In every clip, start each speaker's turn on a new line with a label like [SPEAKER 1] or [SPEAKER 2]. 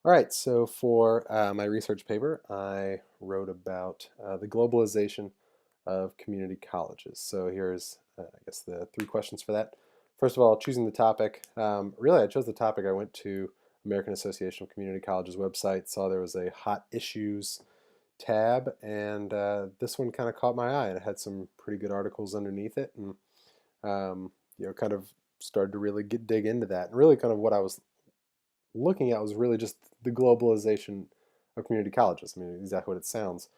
[SPEAKER 1] All right, so for my research paper, I wrote about the globalization of community colleges. So here's, I guess, the three questions for that. First of all, choosing the topic. Really, I chose the topic. I went to American Association of Community Colleges website, saw there was a hot issues tab, and this one kind of caught my eye. And it had some pretty good articles underneath it, and kind of started to really dig into that. And really, kind of what I was looking at was really just the globalization of community colleges. I mean, exactly what it sounds.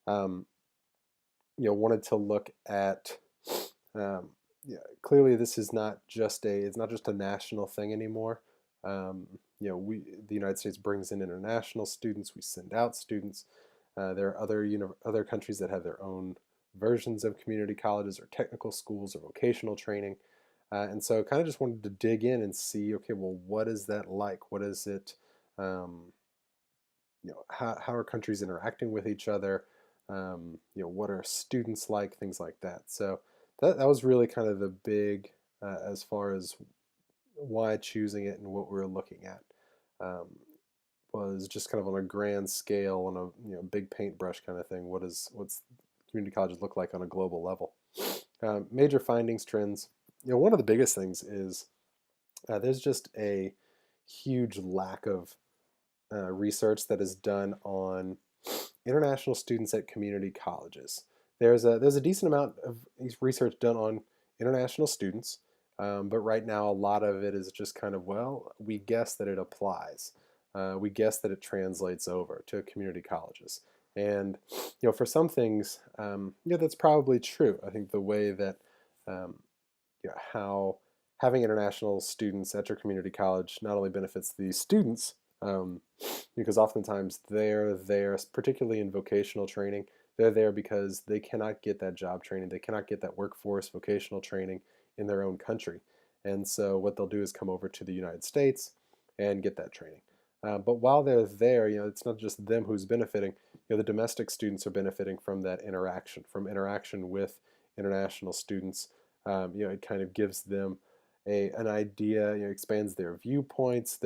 [SPEAKER 1] Um, Wanted to look at. Um, yeah, clearly, this is not just it's not just a national thing anymore. Um, the United States brings in international students. We send out students. There are other countries that have their own versions of community colleges or technical schools or vocational training. And so kind of just wanted to dig in and see, okay, well, what is that like? What is it, um, how are countries interacting with each other? What are students like? Things like that. So that was really kind of the big, as far as why choosing it and what we were looking at. Um, was just kind of on a grand scale, on a big paintbrush kind of thing. What's community colleges look like on a global level? Major findings, trends. One of the biggest things is there's just a huge lack of research that is done on international students at community colleges. There's a decent amount of research done on international students, but right now a lot of it is just kind of, well, we guess that it applies. We guess that it translates over to community colleges. And for some things, that's probably true. I think the way that um, how having international students at your community college not only benefits the students, um, because oftentimes they're there, particularly in vocational training, they're there because they cannot get that job training, they cannot get that workforce vocational training in their own country. And so what they'll do is come over to the United States and get that training. But while they're there, it's not just them who's benefiting. The domestic students are benefiting from that interaction, from interaction with international students. It kind of gives them an idea, expands their viewpoints,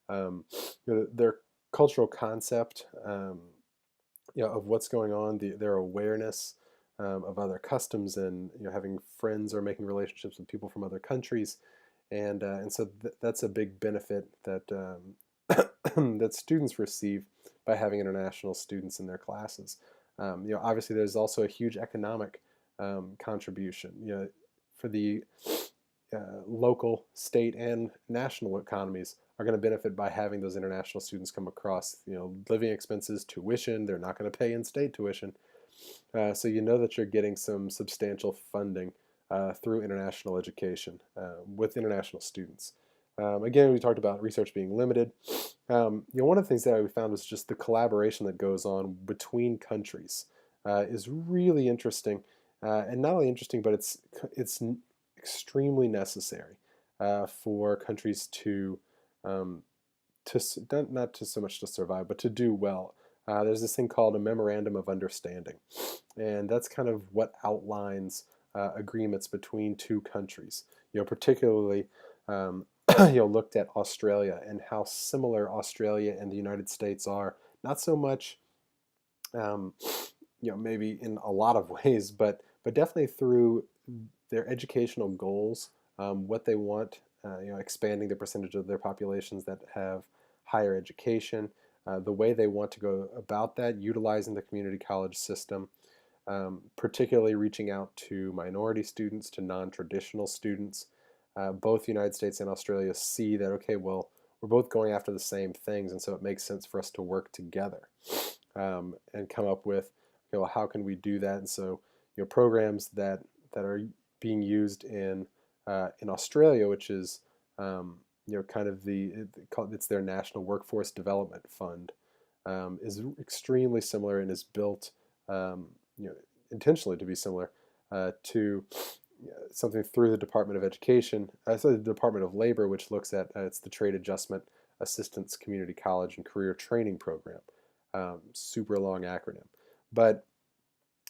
[SPEAKER 1] um, their cultural concept, of what's going on, their awareness of other customs, and having friends or making relationships with people from other countries, and so that's a big benefit that that students receive by having international students in their classes. Obviously, there's also a huge economic contribution. For the local, state, and national economies are going to benefit by having those international students come across. Living expenses, tuition, they're not going to pay in-state tuition. So that you're getting some substantial funding through international education with international students. Again, we talked about research being limited. One of the things that we found was just the collaboration that goes on between countries is really interesting, and not only interesting, but it's extremely necessary for countries um, to not to so much to survive, but to do well. There's this thing called a memorandum of understanding, and that's kind of what outlines agreements between two countries. Particularly, um, looked at Australia and how similar Australia and the United States are. Not so much, um, maybe in a lot of ways, but definitely through their educational goals, what they want, expanding the percentage of their populations that have higher education, the way they want to go about that, utilizing the community college system, particularly reaching out to minority students, to non-traditional students. Both the United States and Australia see that, okay, well, we're both going after the same things, and so it makes sense for us to work together and come up with, okay, well, how can we do that? And so, programs that are being used in Australia, which is kind of it's their National Workforce Development Fund, is extremely similar and is built um, you know, intentionally to be similar to something through the Department of Education, so the Department of Labor, which looks at it's the Trade Adjustment Assistance Community College and Career Training Program. Super long acronym, but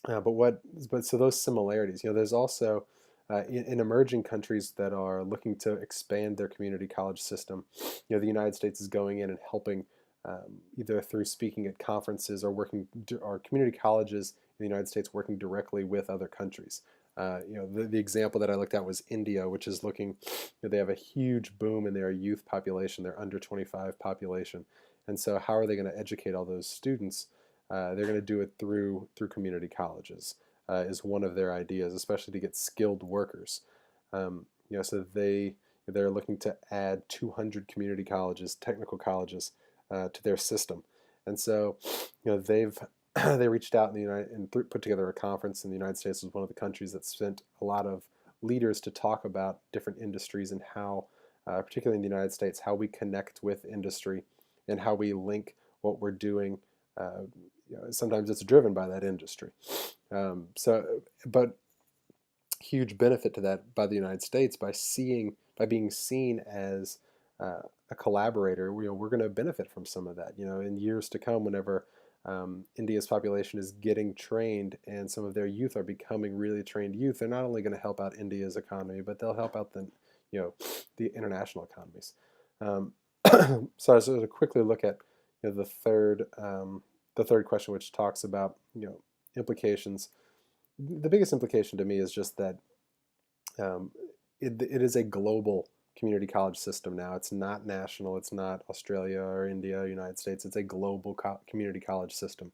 [SPEAKER 1] but what but so those similarities. There's also in emerging countries that are looking to expand their community college system, the United States is going in and helping either through speaking at conferences or working, or community colleges in the United States working directly with other countries. The example that I looked at was India, which is looking, they have a huge boom in their youth population, their under 25 population. And so how are they going to educate all those students? They're going to do it through community colleges, is one of their ideas, especially to get skilled workers. So they're looking to add 200 community colleges, technical colleges, to their system. And so, they've they reached out in the put together a conference, and the United States was one of the countries that sent a lot of leaders to talk about different industries and how, particularly in the United States, how we connect with industry and how we link what we're doing. Sometimes it's driven by that industry. But huge benefit to that by the United States by being seen as a collaborator. We're going to benefit from some of that. In years to come, whenever India's population is getting trained and some of their youth are becoming really trained youth, they're not only going to help out India's economy, but they'll help out the international economies. So I was going to quickly look at the third question, which talks about implications. The biggest implication to me is just that it is a global community college system now. It's not national. It's not Australia or India or United States. It's a global community college system.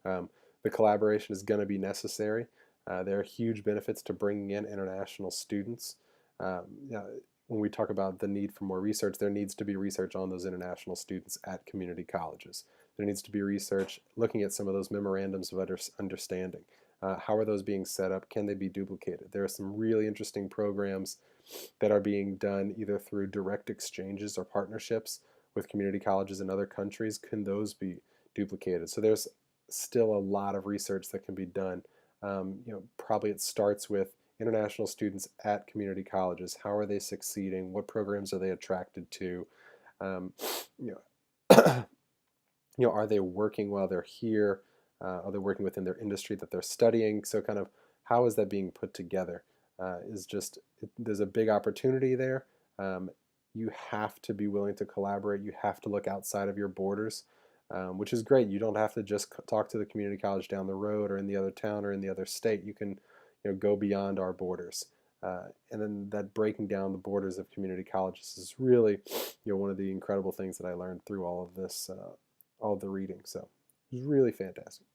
[SPEAKER 1] The collaboration is going to be necessary. There are huge benefits to bringing in international students. When we talk about the need for more research, there needs to be research on those international students at community colleges. There needs to be research looking at some of those memorandums of understanding. How are those being set up? Can they be duplicated? There are some really interesting programs that are being done either through direct exchanges or partnerships with community colleges in other countries. Can those be duplicated? So there's still a lot of research that can be done. Probably it starts with international students at community colleges. How are they succeeding? What programs are they attracted to? Are they working while they're here? Are they working within their industry that they're studying? So kind of how is that being put together? There's a big opportunity there. You have to be willing to collaborate. You have to look outside of your borders, which is great. You don't have to just talk to the community college down the road or in the other town or in the other state. You can go beyond our borders. And then that breaking down the borders of community colleges is really one of the incredible things that I learned through all of this, all of the reading. So it was really fantastic.